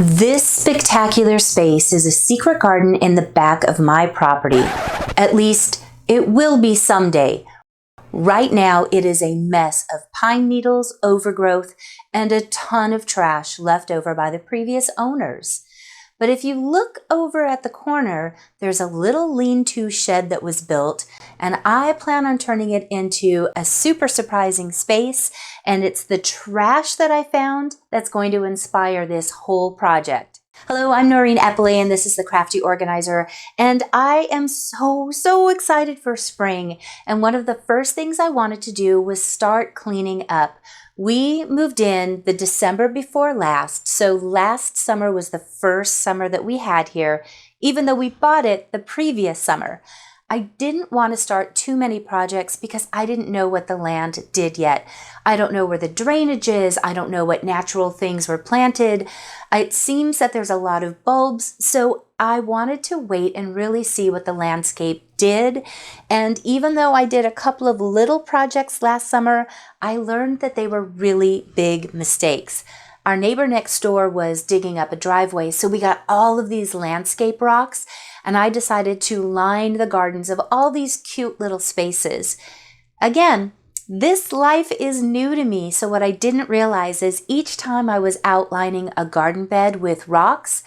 This spectacular space is a secret garden in the back of my property. At least, it will be someday. Right now, it is a mess of pine needles, overgrowth, and a ton of trash left over by the previous owners. But if you look over at the corner, there's a little lean-to shed that was built, and I plan on turning it into a super surprising space, and it's the trash that I found that's going to inspire this whole project. Hello, I'm Noreen Eppley, and this is the Crafty Organizer, and I am so excited for spring. And one of the first things I wanted to do was start cleaning up. We moved in the December before last, so last summer was the first summer that we had here, even though we bought it the previous summer. I didn't want to start too many projects because I didn't know what the land did yet. I don't know where the drainage is. I don't know what natural things were planted. It seems that there's a lot of bulbs, so I wanted to wait and really see what the landscape did. And even though I did a couple of little projects last summer, I learned that they were really big mistakes. Our neighbor next door was digging up a driveway, so we got all of these landscape rocks, and I decided to line the gardens of all these cute little spaces. Again, this life is new to me, so what I didn't realize is each time I was outlining a garden bed with rocks,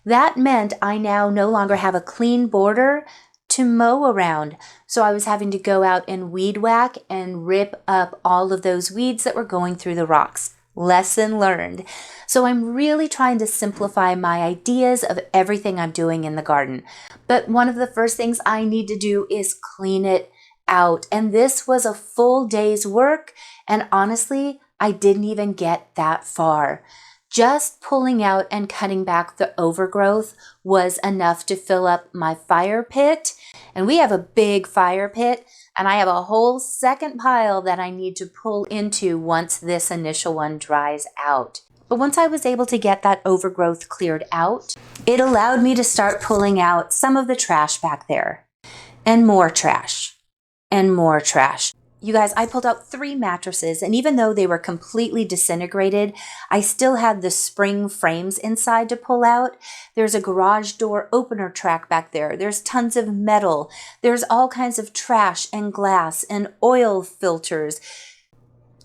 that meant I now no longer have a clean border to mow around. So I was having to go out and weed whack and rip up all of those weeds that were going through the rocks. Lesson learned. So I'm really trying to simplify my ideas of everything I'm doing in the garden. But one of the first things I need to do is clean it out. And this was a full day's work. And honestly, I didn't even get that far. Just pulling out and cutting back the overgrowth was enough to fill up my fire pit. And we have a big fire pit, and I have a whole second pile that I need to pull into once this initial one dries out. But once I was able to get that overgrowth cleared out, it allowed me to start pulling out some of the trash back there. And more trash. And more trash. You guys, I pulled out 3 mattresses, and even though they were completely disintegrated, I still had the spring frames inside to pull out. There's a garage door opener track back there. There's tons of metal. There's all kinds of trash and glass and oil filters.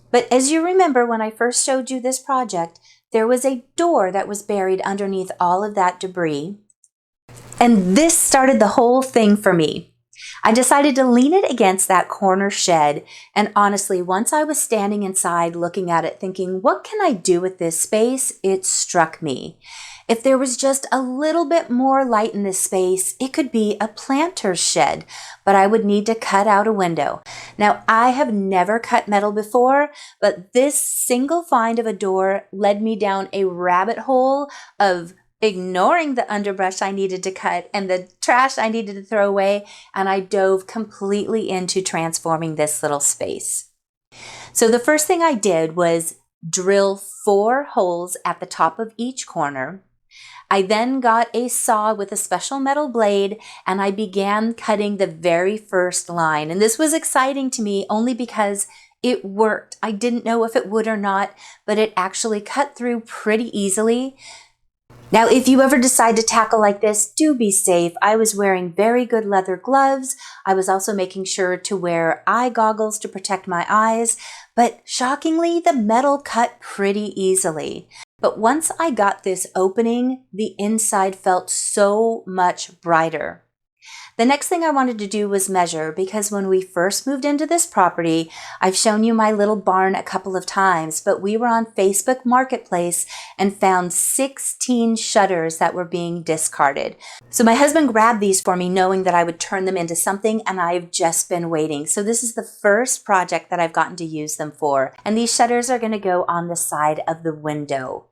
But as you remember, when I first showed you this project, there was a door that was buried underneath all of that debris. And this started the whole thing for me. I decided to lean it against that corner shed, and honestly, once I was standing inside looking at it thinking, what can I do with this space? It struck me. If there was just a little bit more light in this space, it could be a planter's shed, but I would need to cut out a window. Now, I have never cut metal before, but this single find of a door led me down a rabbit hole of ignoring the underbrush I needed to cut and the trash I needed to throw away, and I dove completely into transforming this little space. So the first thing I did was drill 4 holes at the top of each corner. I then got a saw with a special metal blade, and I began cutting the very first line. And this was exciting to me only because it worked. I didn't know if it would or not, but it actually cut through pretty easily. Now, if you ever decide to tackle like this, do be safe. I was wearing very good leather gloves. I was also making sure to wear eye goggles to protect my eyes. But shockingly, the metal cut pretty easily. But once I got this opening, the inside felt so much brighter. The next thing I wanted to do was measure, because when we first moved into this property, I've shown you my little barn a couple of times, but we were on Facebook Marketplace and found 16 shutters that were being discarded. So my husband grabbed these for me knowing that I would turn them into something, and I've just been waiting. So this is the first project that I've gotten to use them for, and these shutters are going to go on the side of the window.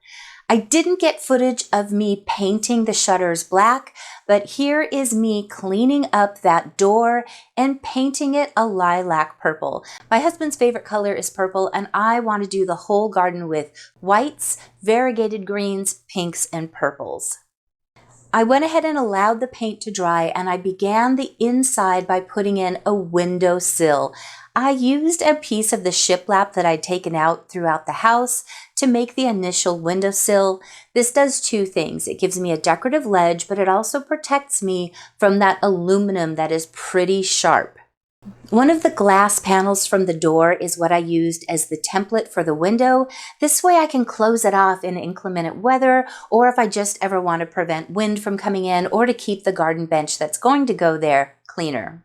I didn't get footage of me painting the shutters black, but here is me cleaning up that door and painting it a lilac purple. My husband's favorite color is purple, and I want to do the whole garden with whites, variegated greens, pinks, and purples. I went ahead and allowed the paint to dry, and I began the inside by putting in a windowsill. I used a piece of the shiplap that I'd taken out throughout the house to make the initial windowsill. This does two things. It gives me a decorative ledge, but it also protects me from that aluminum that is pretty sharp. One of the glass panels from the door is what I used as the template for the window. This way I can close it off in inclement weather, or if I just ever want to prevent wind from coming in, or to keep the garden bench that's going to go there cleaner.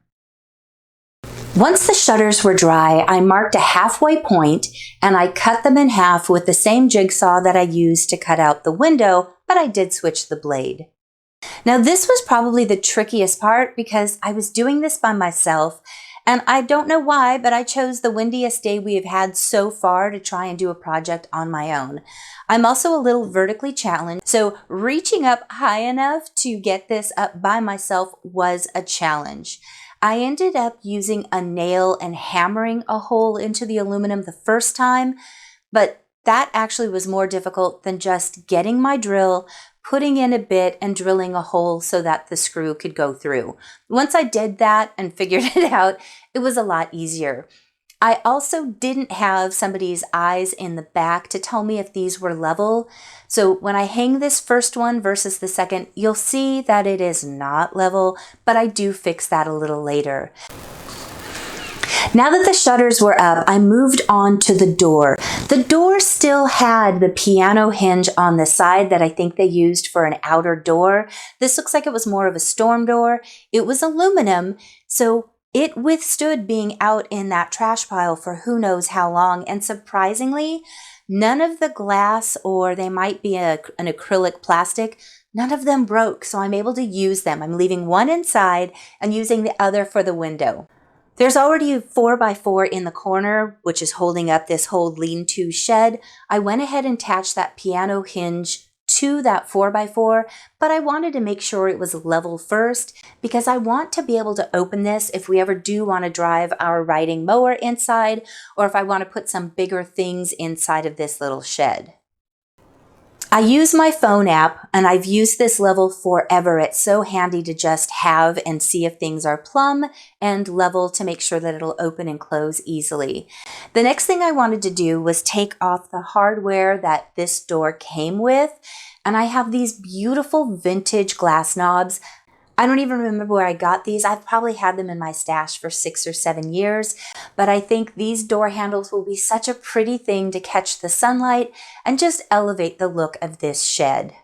Once the shutters were dry, I marked a halfway point and I cut them in half with the same jigsaw that I used to cut out the window, but I did switch the blade. Now this was probably the trickiest part because I was doing this by myself, and I don't know why, but I chose the windiest day we have had so far to try and do a project on my own. I'm also a little vertically challenged, so reaching up high enough to get this up by myself was a challenge. I ended up using a nail and hammering a hole into the aluminum the first time, but that actually was more difficult than just getting my drill, putting in a bit and drilling a hole so that the screw could go through. Once I did that and figured it out, it was a lot easier. I also didn't have somebody's eyes in the back to tell me if these were level. So when I hang this first one versus the second, you'll see that it is not level, but I do fix that a little later. Now that the shutters were up, I moved on to the door. The door still had the piano hinge on the side that I think they used for an outer door. This looks like it was more of a storm door. It was aluminum, so it withstood being out in that trash pile for who knows how long. And surprisingly, none of the glass, or they might be an acrylic plastic, none of them broke, so I'm able to use them. I'm leaving one inside and using the other for the window. There's already a 4x4 in the corner, which is holding up this whole lean-to shed. I went ahead and attached that piano hinge to that 4x4, but I wanted to make sure it was level first because I want to be able to open this if we ever do want to drive our riding mower inside, or if I want to put some bigger things inside of this little shed. I use my phone app, and I've used this level forever. It's so handy to just have and see if things are plumb and level to make sure that it'll open and close easily. The next thing I wanted to do was take off the hardware that this door came with, and I have these beautiful vintage glass knobs. I don't even remember where I got these. I've probably had them in my stash for 6 or 7 years, but I think these door handles will be such a pretty thing to catch the sunlight and just elevate the look of this shed.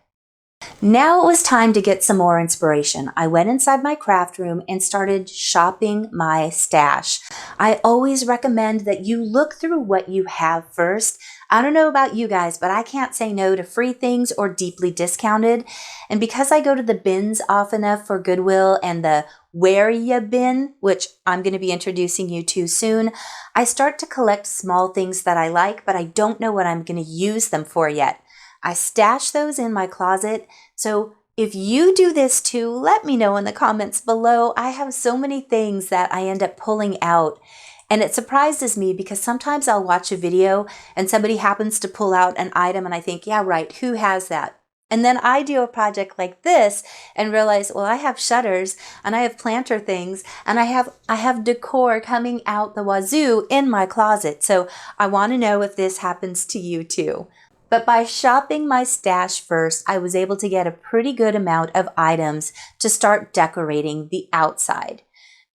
Now it was time to get some more inspiration. I went inside my craft room and started shopping my stash. I always recommend that you look through what you have first. I don't know about you guys, but I can't say no to free things or deeply discounted. And because I go to the bins often enough for Goodwill and the Where Ya bin, which I'm going to be introducing you to soon, I start to collect small things that I like, but I don't know what I'm going to use them for yet. I stash those in my closet, so if you do this too, let me know in the comments below. I have so many things that I end up pulling out, and it surprises me because sometimes I'll watch a video and somebody happens to pull out an item and I think, yeah, right, who has that? And then I do a project like this and realize, well, I have shutters and I have planter things and I have decor coming out the wazoo in my closet. So I want to know if this happens to you too. But by shopping my stash first, I was able to get a pretty good amount of items to start decorating the outside.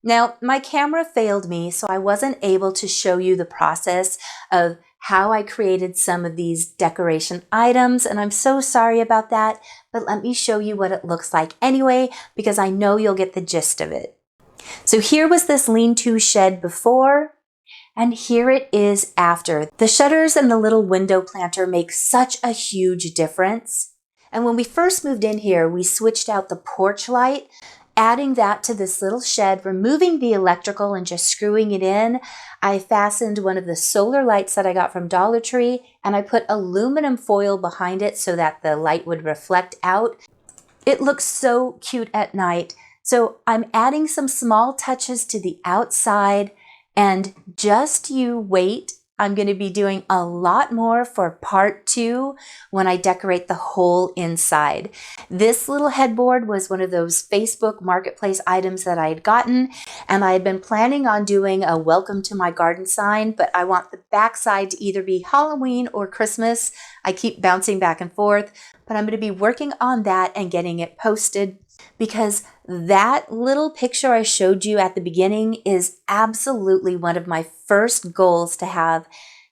Now, my camera failed me, so I wasn't able to show you the process of how I created some of these decoration items, and I'm so sorry about that, but let me show you what it looks like anyway, because I know you'll get the gist of it. So here was this lean-to shed before, and here it is after. The shutters and the little window planter make such a huge difference. And when we first moved in here, we switched out the porch light, adding that to this little shed, removing the electrical and just screwing it in. I fastened one of the solar lights that I got from Dollar Tree, and I put aluminum foil behind it so that the light would reflect out. It looks so cute at night. So I'm adding some small touches to the outside, and just you wait I'm going to be doing a lot more for part 2 when I decorate the whole inside. This little headboard was one of those Facebook Marketplace items that I had gotten, and I had been planning on doing a welcome to my garden sign, but I want the backside to either be Halloween or Christmas. I keep bouncing back and forth, but I'm going to be working on that and getting it posted, because that little picture I showed you at the beginning is absolutely one of my first goals to have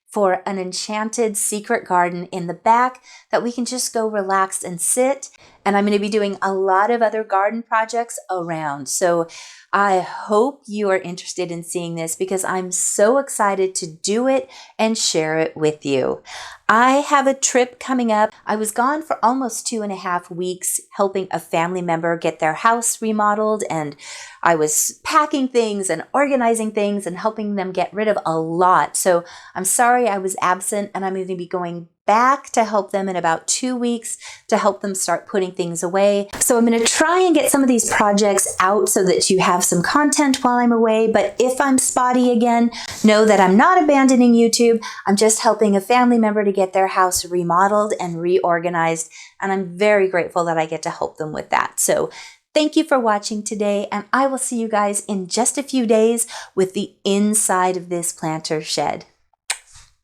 for an enchanted secret garden in the back that we can just go relax and sit. And I'm going to be doing a lot of other garden projects around. So I hope you are interested in seeing this, because I'm so excited to do it and share it with you. I have a trip coming up. I was gone for almost 2.5 weeks helping a family member get their house remodeled, and I was packing things and organizing things and helping them get rid of a lot. So I'm sorry I was absent, and I'm going to be going back to help them in about 2 weeks to help them start putting things away. So I'm going to try and get some of these projects out so that you have some content while I'm away. But if I'm spotty again, know that I'm not abandoning YouTube. I'm just helping a family member to get their house remodeled and reorganized. And I'm very grateful that I get to help them with that. So thank you for watching today, and I will see you guys in just a few days with the inside of this planter shed.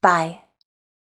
Bye.